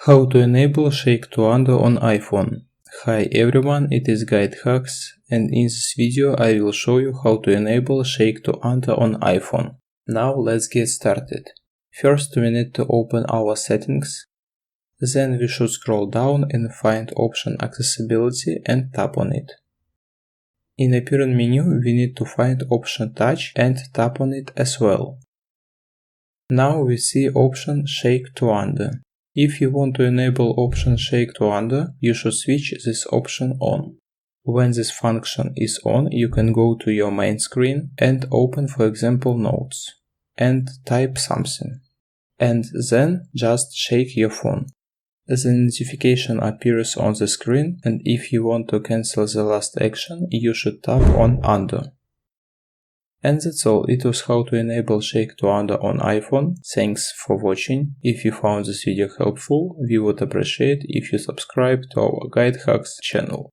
How to enable Shake to Undo on iPhone. Hi everyone, it is GuideHacks, and in this video I will show you how to enable Shake to Undo on iPhone. Now let's get started. First we need to open our settings. Then we should scroll down and find option Accessibility and tap on it. In appearance menu we need to find option Touch and tap on it as well. Now we see option Shake to Undo. If you want to enable option Shake to Undo, you should switch this option on. When this function is on, you can go to your main screen and open, for example, Notes and type something. And then just shake your phone. The notification appears on the screen, and if you want to cancel the last action, you should tap on Undo. And that's all. It was how to enable Shake to Undo on iPhone. Thanks for watching. If you found this video helpful, we would appreciate if you subscribe to our GuideHacks channel.